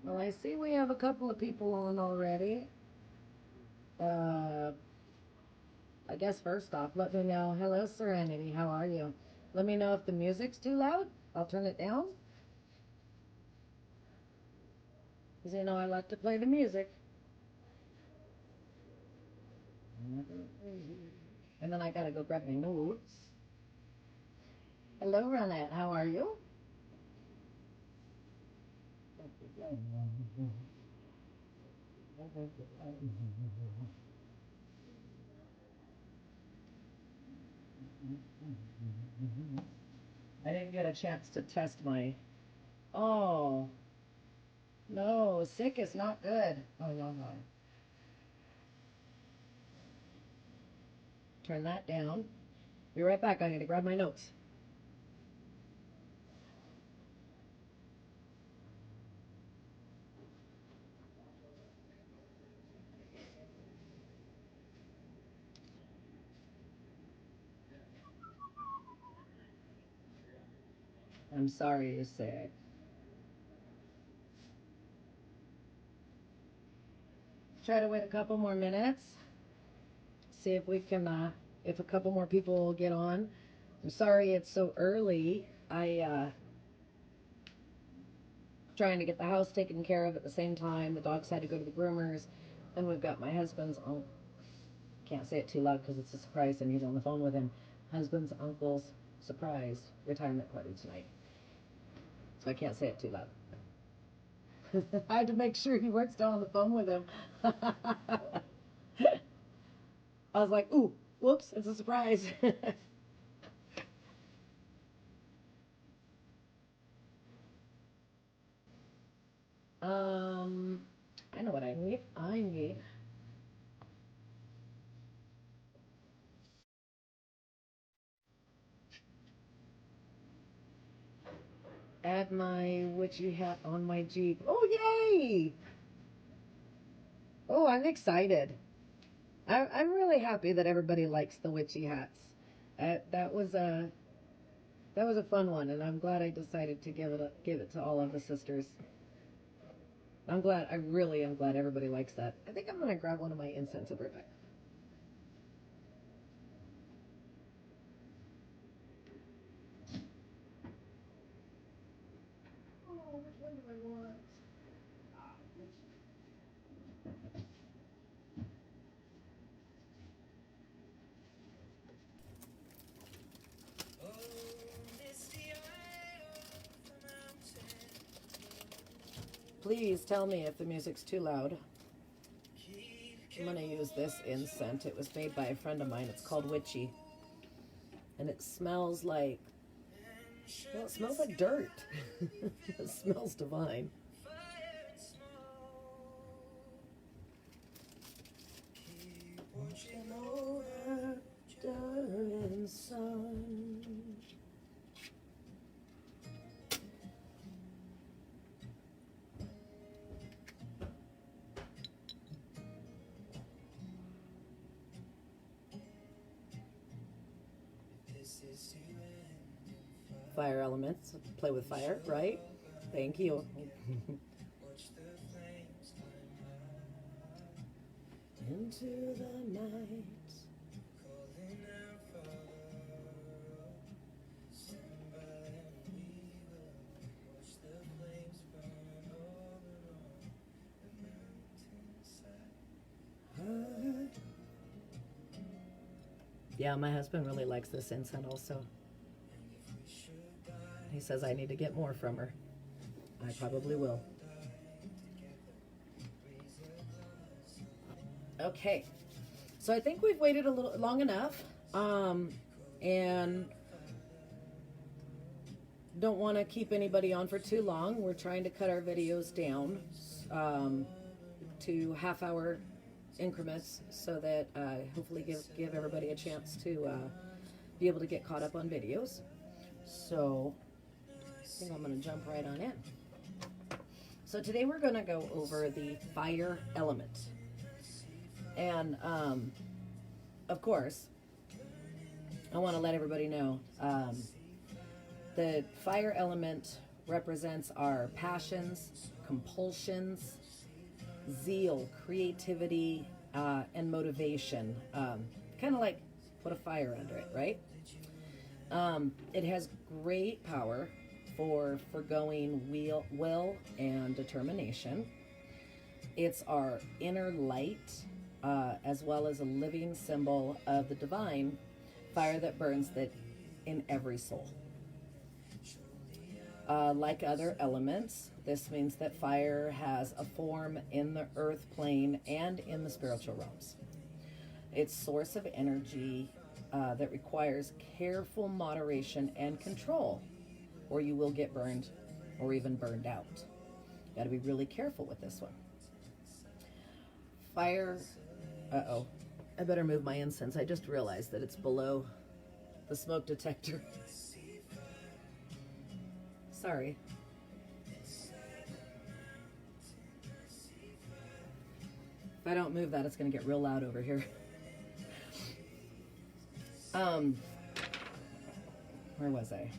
Well, I see we have a couple of people on already. Uh, I guess first off, let me know. Hello, Serenity. How are you? Let me know if the music's too loud. I'll turn it down. Because you know I like to play the music. And then I gotta go grab my notes. Hello, Ronette. How are you? I didn't get a chance to test my. Oh, no. Sick is not good. Oh, no, no. Turn that down. Be right back. I gotta grab my notes. I'm sorry to say. Try to wait a couple more minutes. See if we can, if a couple more people will get on. I'm sorry it's so early. Trying to get the house taken care of at the same time. The dogs had to go to the groomers. And we've got my husband's, oh, can't say it too loud because it's a surprise and he's on the phone with him. Husband's uncle's surprise retirement party tonight. So I can't say it too loud. I had to make sure he weren't still on the phone with him. I was like, ooh, whoops, it's a surprise. um, I know what I need. I need add my witchy hat on my Jeep. Oh, yay! Oh, I'm excited. I'm really happy that everybody likes the witchy hats. That was a fun one, and I'm glad I decided to give it to all of the sisters. I'm glad. I really am glad everybody likes that. I think I'm gonna grab one of my incense and bring it back. Oh, which one do I want? Please tell me if the music's too loud. I'm gonna use this incense. It was made by a friend of mine. It's called Witchy, and it smells like, well, it smells like dirt. It smells divine. Watching over dirt and sun. Fire elements. Play with fire, right? Thank you. Into the night. Yeah, my husband really likes this incense also. He says I need to get more from her. I probably will. Okay, so I think we've waited a little long enough, and don't want to keep anybody on for too long. We're trying to cut our videos down to half-hour increments so that hopefully give everybody a chance to be able to get caught up on videos. So I think I'm going to jump right on in. So today we're going to go over the fire element. And of course, I want to let everybody know the fire element represents our passions, compulsions, zeal, creativity, and motivation. Kind of like put a fire under it, right? It has great power for foregoing will and determination. It's our inner light, as well as a living symbol of the divine fire that burns that in every soul. Like other elements, this means that fire has a form in the earth plane and in the spiritual realms. Its source of energy that requires careful moderation and control, or you will get burned or even burned out. Got to be really careful with this one. Fire, I better move my incense. I just realized that it's below the smoke detector. Sorry. If I don't move that, it's going to get real loud over here. Where was I?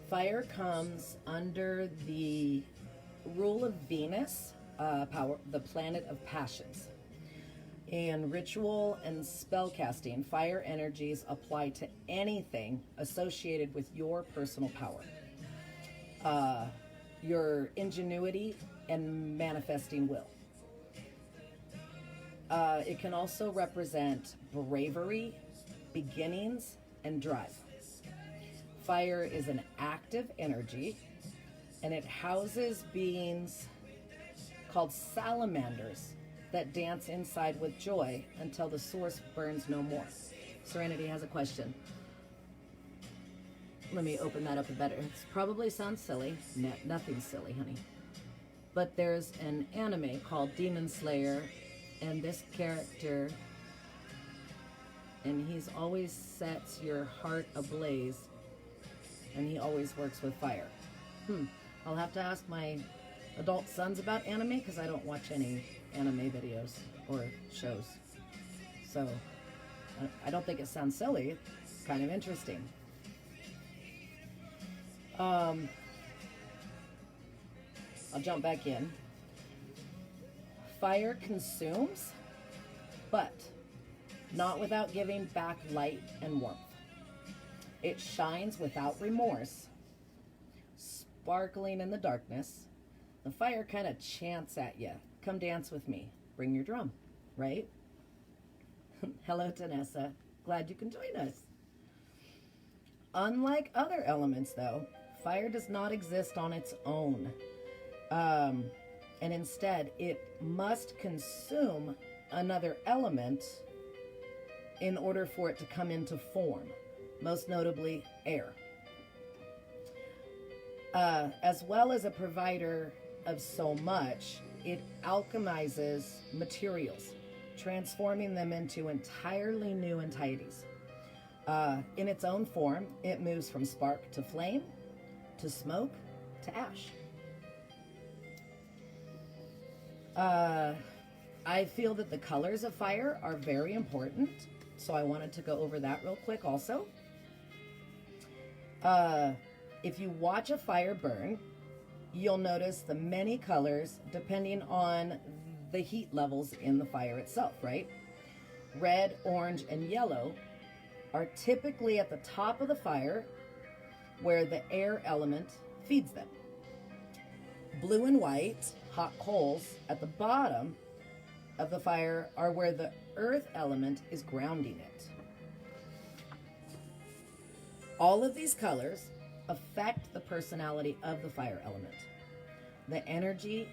Fire comes under the rule of Venus, the planet of passions. In ritual and spell casting, fire energies apply to anything associated with your personal power, your ingenuity, and manifesting will. It can also represent bravery, beginnings, and drive. Fire is an active energy, and it houses beings called salamanders that dance inside with joy until the source burns no more. Serenity has a question. Let me open that up a better. It probably sounds silly. No, nothing's silly, honey. But there's an anime called Demon Slayer, and this character, and he's always sets your heart ablaze, and he always works with fire. I'll have to ask my adult sons about anime, because I don't watch any anime videos or shows. So I don't think it sounds silly. It's kind of interesting. I'll jump back in. Fire consumes, but not without giving back light and warmth. It shines without remorse, sparkling in the darkness. The fire kind of chants at you. Come dance with me. Bring your drum, right? Hello, Tanessa. Glad you can join us. Unlike other elements, though, fire does not exist on its own. And instead, it must consume another element in order for it to come into form, most notably air. As well as a provider of so much, it alchemizes materials, transforming them into entirely new entities. In its own form, it moves from spark to flame, to smoke, to ash. I feel that the colors of fire are very important, so I wanted to go over that real quick also. If you watch a fire burn, you'll notice the many colors depending on the heat levels in the fire itself, right? Red, orange, and yellow are typically at the top of the fire where the air element feeds them. Blue and white, hot coals, at the bottom of the fire are where the earth element is grounding it. All of these colors affect the personality of the fire element. The energy,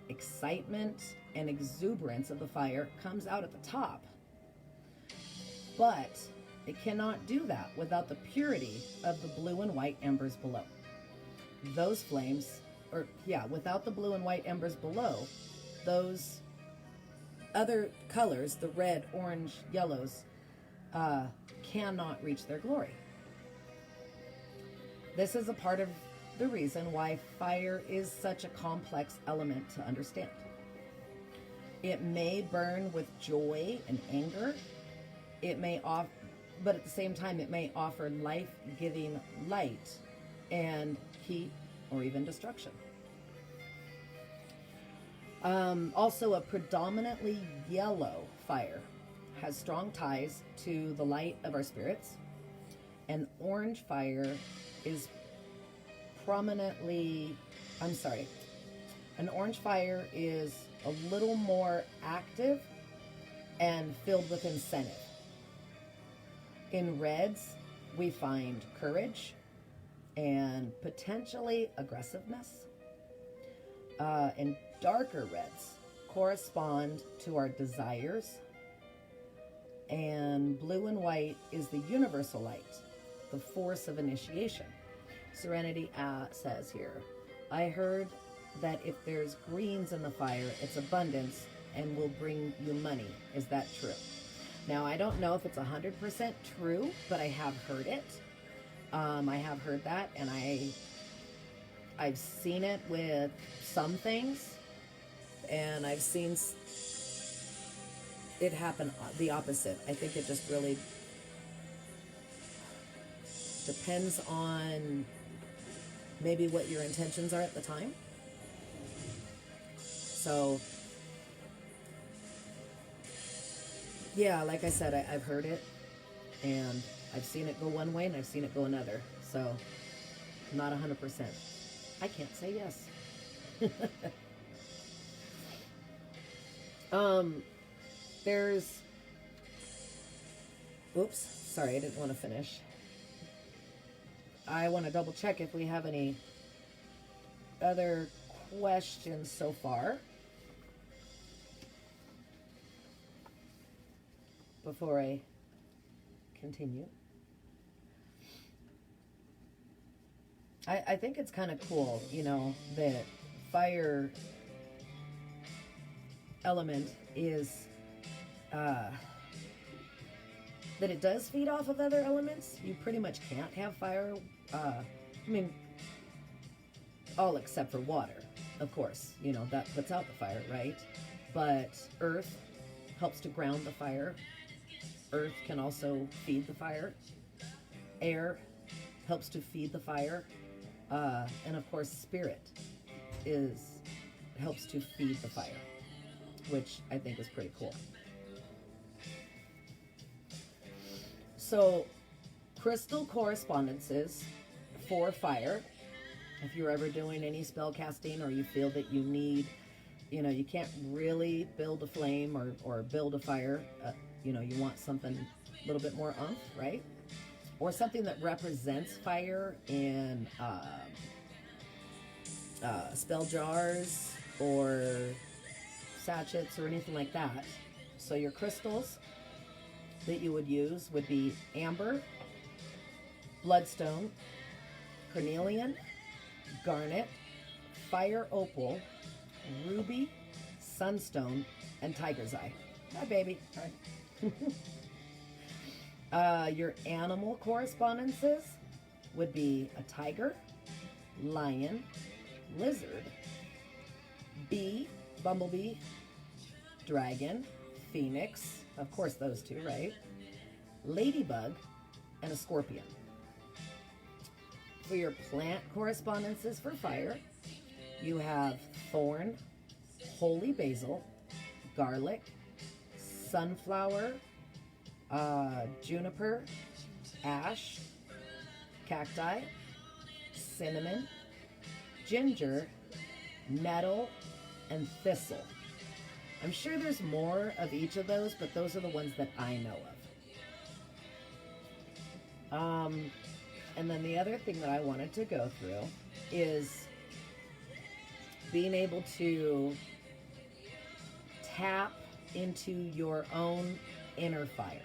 excitement, and exuberance of the fire comes out at the top. But it cannot do that without the purity of the blue and white embers below. Those flames, without the blue and white embers below, those other colors, the red, orange, yellows, cannot reach their glory. This is a part of the reason why fire is such a complex element to understand. It may burn with joy and anger. But at the same time, it may offer life-giving light and heat or even destruction. Also, a predominantly yellow fire has strong ties to the light of our spirits. An orange fire is an orange fire is a little more active and filled with incentive. In reds, we find courage and potentially aggressiveness. And darker reds correspond to our desires. And blue and white is the universal light, the force of initiation. Serenity says here, I heard that if there's greens in the fire, it's abundance and will bring you money. Is that true? Now, I don't know if it's 100% true, but I have heard it. I have heard that, and I've seen it with some things, and I've seen it happen the opposite. I think it just really depends on maybe what your intentions are at the time. So, yeah, like I said, I've heard it, and I've seen it go one way, and I've seen it go another. So, not 100%. I can't say yes. Oops, sorry, I didn't want to finish. I want to double check if we have any other questions so far before I continue. I think it's kind of cool, that fire element is that it does feed off of other elements. You pretty much can't have fire, all except for water, of course, that puts out the fire, right? But earth helps to ground the fire. Earth can also feed the fire. Air helps to feed the fire. And of course, spirit helps to feed the fire, which I think is pretty cool. So, crystal correspondences for fire. If you're ever doing any spell casting, or you feel that you need, you can't really build a flame or build a fire, you want something a little bit more oomph, right? Or something that represents fire in spell jars or sachets or anything like that. So your crystals that you would use would be amber, bloodstone, carnelian, garnet, fire opal, ruby, sunstone, and tiger's eye. Hi, baby. Hi. Your animal correspondences would be a tiger, lion, lizard, bee, bumblebee, dragon, phoenix, of course those two, right? Ladybug, and a scorpion. For your plant correspondences for fire, you have thorn, holy basil, garlic, sunflower, juniper, ash, cacti, cinnamon, ginger, nettle, and thistle. I'm sure there's more of each of those, but those are the ones that I know of. And then the other thing that I wanted to go through is being able to tap into your own inner fire.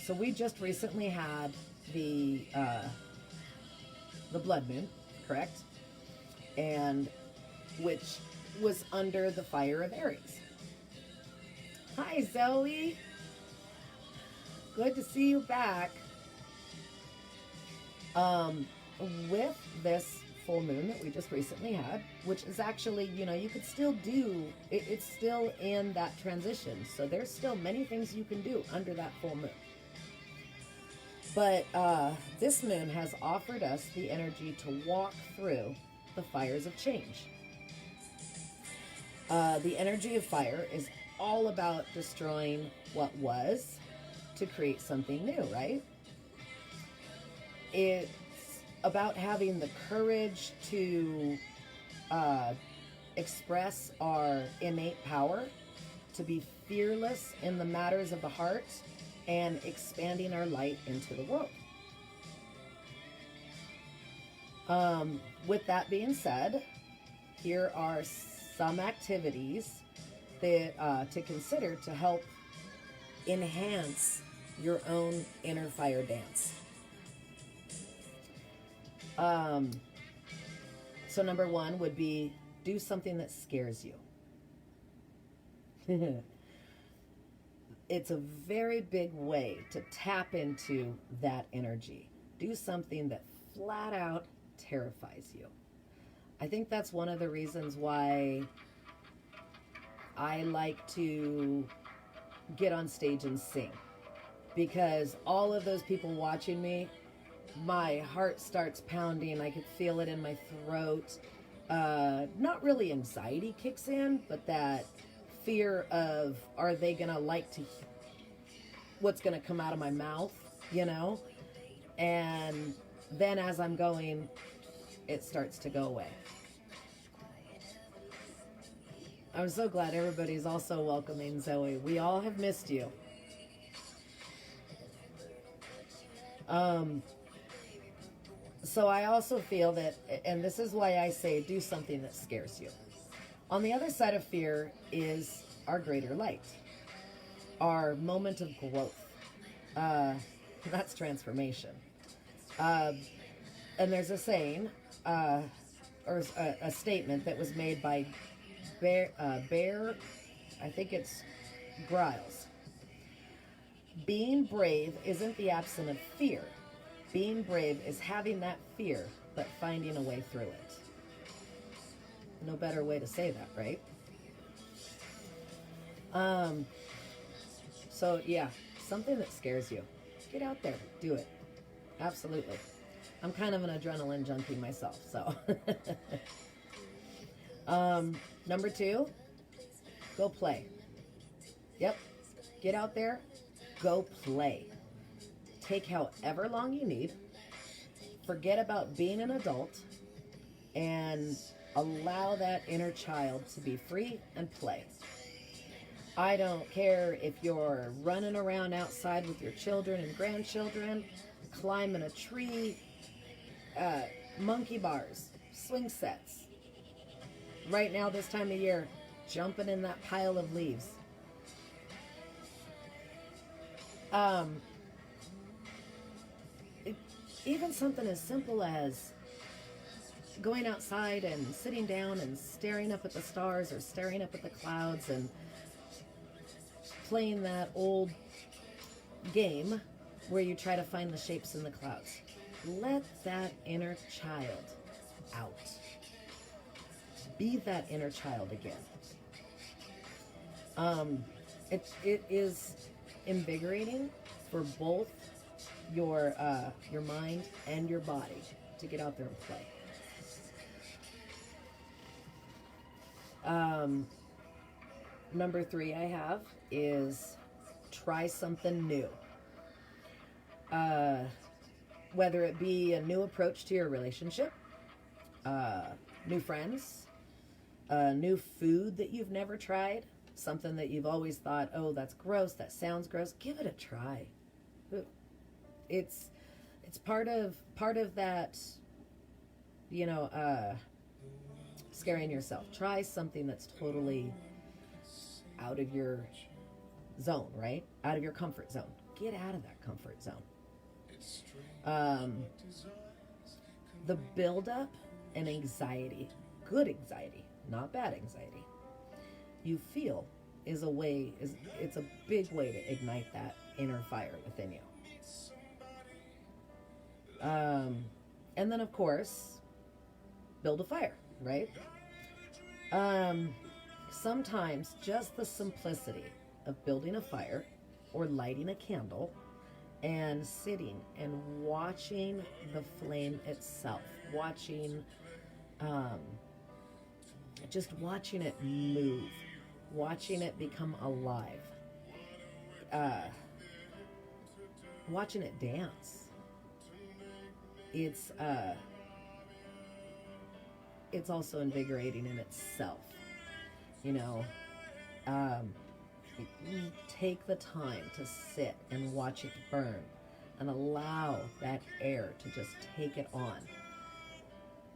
So we just recently had the blood moon, correct? And which was under the fire of Aries. Hi, Zoe. Good to see you back. With this full moon that we just recently had, which is actually, you could still do, it's still in that transition. So there's still many things you can do under that full moon. But this moon has offered us the energy to walk through the fires of change. The energy of fire is all about destroying what was to create something new, right? It's about having the courage to express our innate power, to be fearless in the matters of the heart, and expanding our light into the world. With that being said, here are some activities that to consider to help enhance your own inner fire dance. So number one would be do something that scares you. It's a very big way to tap into that energy. Do something that flat out terrifies you. I think that's one of the reasons why I like to get on stage and sing. Because all of those people watching me, my heart starts pounding. I could feel it in my throat. Not really anxiety kicks in, but that fear of, are they gonna like to what's gonna come out of my mouth, you know? And then as I'm going, it starts to go away. I'm so glad everybody's also welcoming Zoe. We all have missed you. So I also feel that, and this is why I say do something that scares you. On the other side of fear is our greater light, our moment of growth. That's transformation. And there's a saying, or a statement that was made by Bear, I think it's Griles. Being brave isn't the absence of fear. Being brave is having that fear, but finding a way through it. No better way to say that, right? So yeah, something that scares you. Get out there, do it. Absolutely. I'm kind of an adrenaline junkie myself, so. Number two, go play. Yep, get out there, go play. Take however long you need. Forget about being an adult and allow that inner child to be free and play. I don't care if you're running around outside with your children and grandchildren, climbing a tree, monkey bars, swing sets. Right now, this time of year, jumping in that pile of leaves. Even something as simple as going outside and sitting down and staring up at the stars or staring up at the clouds and playing that old game where you try to find the shapes in the clouds. Let that inner child out. Be that inner child again. It is invigorating for both your mind and your body to get out there and play. Number three I have is try something new. Whether it be a new approach to your relationship, new friends, new food that you've never tried, something that you've always thought, oh, that's gross, that sounds gross. Give it a try. It's part of that, scaring yourself. Try something that's totally out of your zone, right? Out of your comfort zone. Get out of that comfort zone. The buildup and anxiety, good anxiety, not bad anxiety, you feel it's a big way to ignite that inner fire within you. And then of course, build a fire, right? Sometimes just the simplicity of building a fire or lighting a candle and sitting and watching the flame itself, um, just watching it move, watching it become alive, watching it dance. It's also invigorating in itself, you know. Take the time to sit and watch it burn and allow that air to just take it on.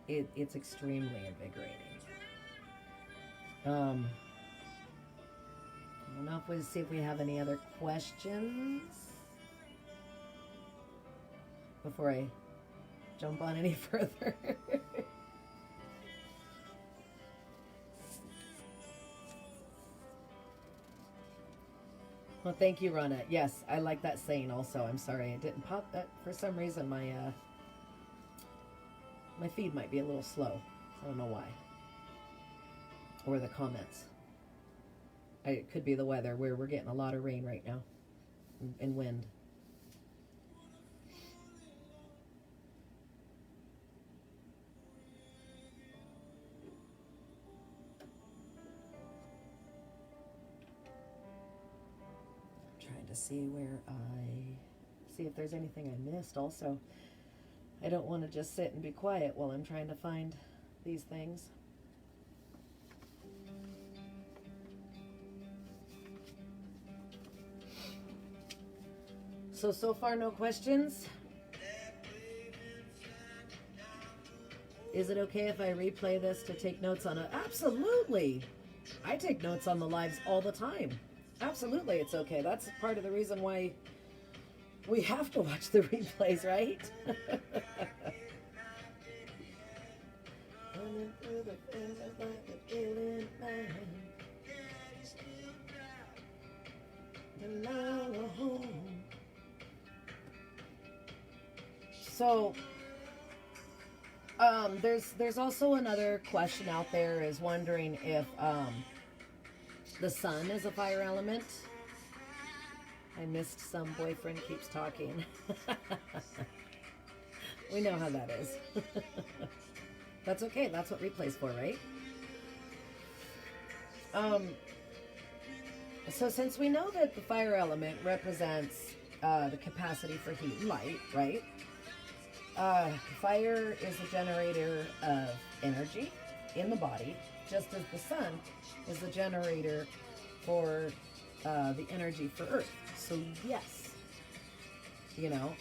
It's extremely invigorating. I don't know if we see if we have any other questions before I jump on any further. Well, thank you, Rana. Yes, I like that saying also. I'm sorry it didn't pop that for some reason. My feed might be a little slow. I don't know why. Or the comments. It could be the weather where we're getting a lot of rain right now and wind. To see if there's anything I missed also. I don't want to just sit and be quiet while I'm trying to find these things. So far no questions. Is it okay if I replay this to take notes on it? Absolutely. I take notes on the lives all the time. Absolutely, it's okay. That's part of the reason why we have to watch the replays, right? So, there's also another question out there is wondering if the sun is a fire element. I missed some. Boyfriend keeps talking. We know how that is. That's okay. That's what replay's for, right? So since we know that the fire element represents the capacity for heat and light, right? Fire is a generator of energy in the body, just as the sun is the generator for the energy for Earth. So yes, you know,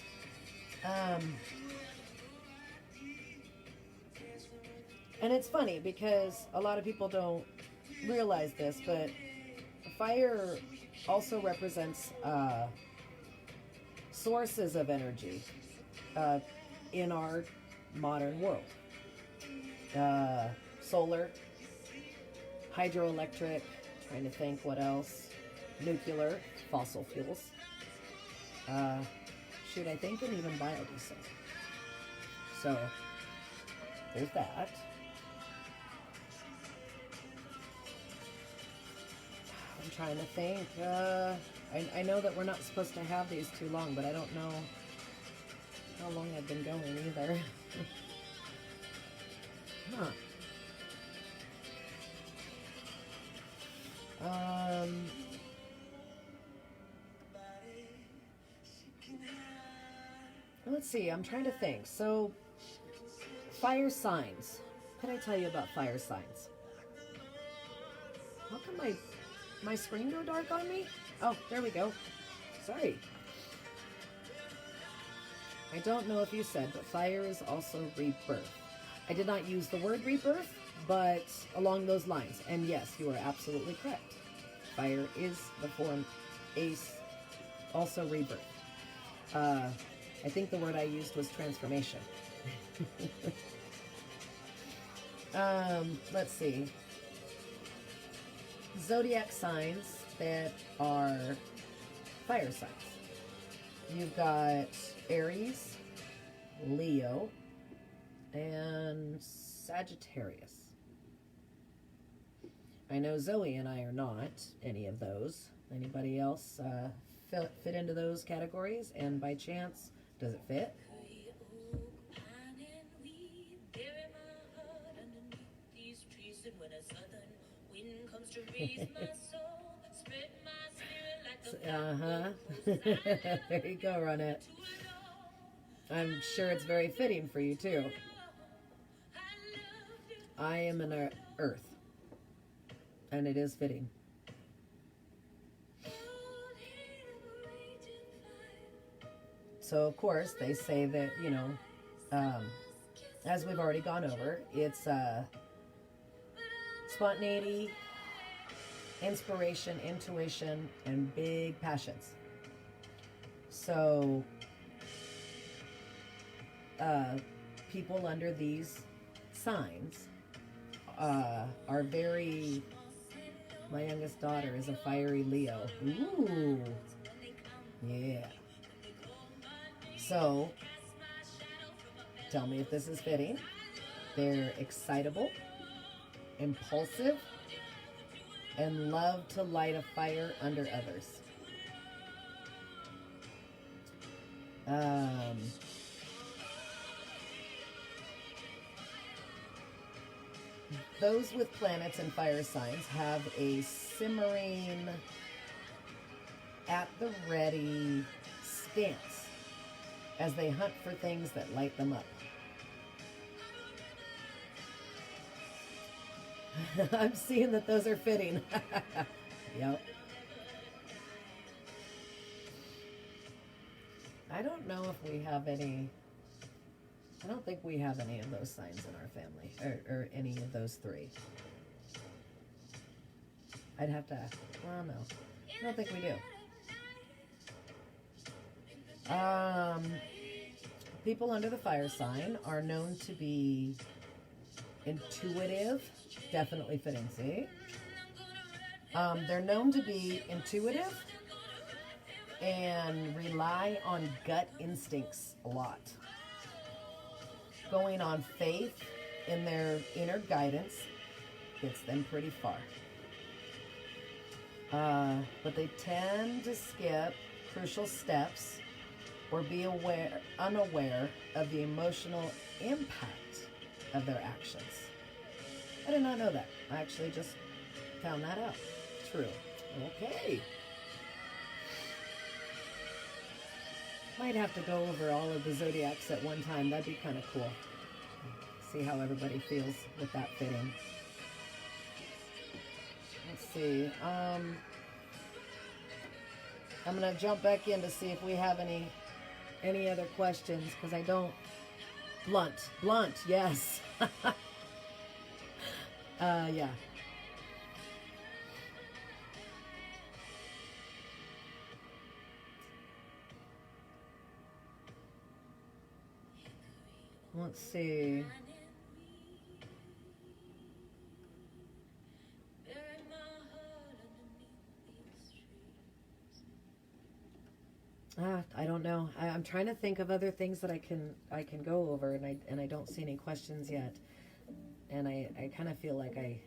and it's funny because a lot of people don't realize this, but fire also represents sources of energy in our modern world. Solar, hydroelectric, trying to think what else, nuclear, fossil fuels, I think, and even biodiesel. So there's that. I'm trying to think. I know that we're not supposed to have these too long, but I don't know how long I've been going either. Huh. Let's see, I'm trying to think. So, fire signs. What can I tell you about fire signs? How come my screen go dark on me? Oh, there we go. Sorry. I don't know if you said, but fire is also rebirth. I did not use the word rebirth, but along those lines. And yes, you are absolutely correct. Fire is the form ace, also rebirth. I think the word I used was transformation. Let's see. Zodiac signs that are fire signs. You've got Aries, Leo, and Sagittarius. I know Zoe and I are not any of those. Anybody else fit into those categories? And by chance, does it fit? Uh-huh. There you go, Ronette. I'm sure it's very fitting for you, too. I am an earth, and it is fitting. So, of course, they say that, as we've already gone over, it's spontaneity, inspiration, intuition, and big passions. So, people under these signs are very... My youngest daughter is a fiery Leo. Ooh. Yeah. So, tell me if this is fitting. They're excitable, impulsive, and love to light a fire under others. Those with planets and fire signs have a simmering, at the ready stance as they hunt for things that light them up. I'm seeing that those are fitting. Yep. I don't know if we have any... I don't think we have any of those signs in our family, or any of those three. I'd have to... Well, no. I don't think we do. People under the fire sign are known to be intuitive. Definitely fitting, see? They're known to be intuitive and rely on gut instincts a lot. Going on faith in their inner guidance gets them pretty far. But they tend to skip crucial steps or be unaware of the emotional impact of their actions. I did not know that. I actually just found that out. True. Okay. Might have to go over all of the zodiacs at one time. That'd be kind of cool. See how everybody feels with that fitting. Let's see. I'm going to jump back in to see if we have any other questions, because I don't... Blunt, yes. Yeah. Let's see. I don't know. I'm trying to think of other things that I can go over, and I don't see any questions yet. And I kind of feel like I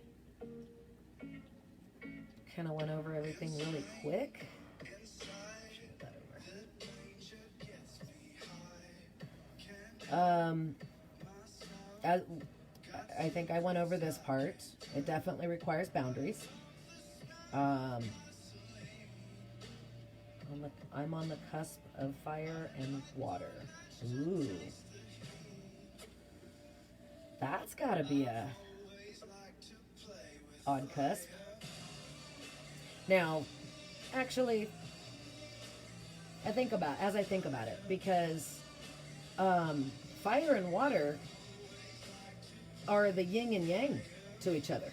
kind of went over everything really quick. I think I went over this part. It definitely requires boundaries. I'm on the cusp of fire and water. Ooh. That's gotta be a odd cusp. Now, actually, as I think about it, because fire and water are the yin and yang to each other.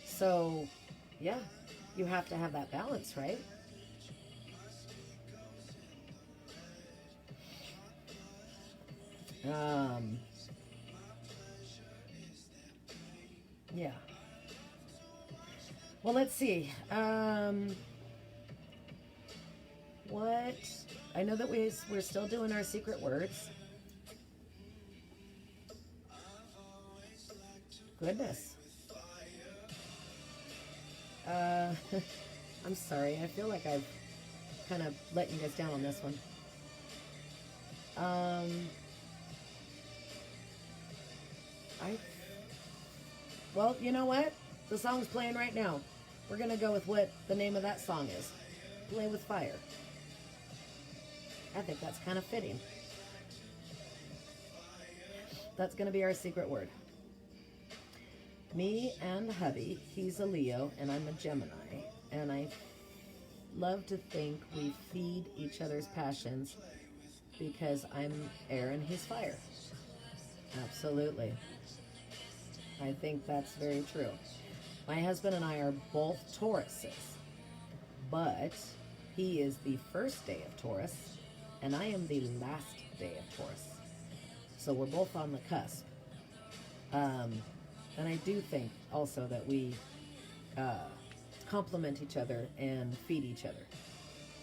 So, yeah, you have to have that balance, right? Yeah. Well, let's see. What? I know that we're still doing our secret words. Goodness. I'm sorry. I feel like I've kind of let you guys down on this one. I Well, you know what? The song's playing right now. We're going to go with what the name of that song is. Play with Fire. I think that's kind of fitting. That's going to be our secret word. Me and hubby, he's a Leo and I'm a Gemini. And I love to think we feed each other's passions because I'm air and he's fire. Absolutely. I think that's very true. My husband and I are both Tauruses, but he is the first day of Taurus, and I am the last day of Taurus. So we're both on the cusp. And I do think also that we complement each other and feed each other.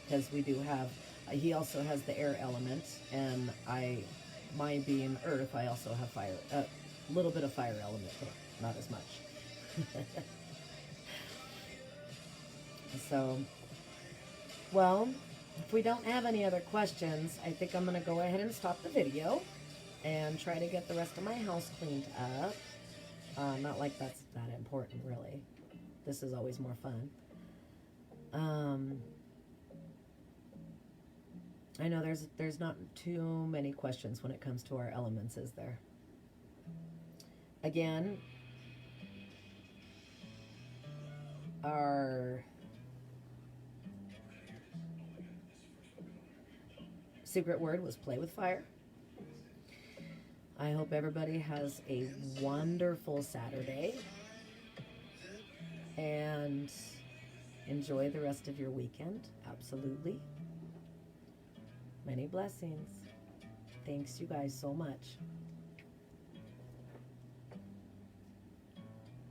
Because we do have, he also has the air element, and my being earth, I also have fire. Little bit of fire element, but not as much. So, well, if we don't have any other questions, I think I'm going to go ahead and stop the video and try to get the rest of my house cleaned up. Not like that's that important, really. This is always more fun. I know there's not too many questions when it comes to our elements, is there? Again, our secret word was play with fire. I hope everybody has a wonderful Saturday and enjoy the rest of your weekend. Absolutely. Many blessings. Thanks you guys so much.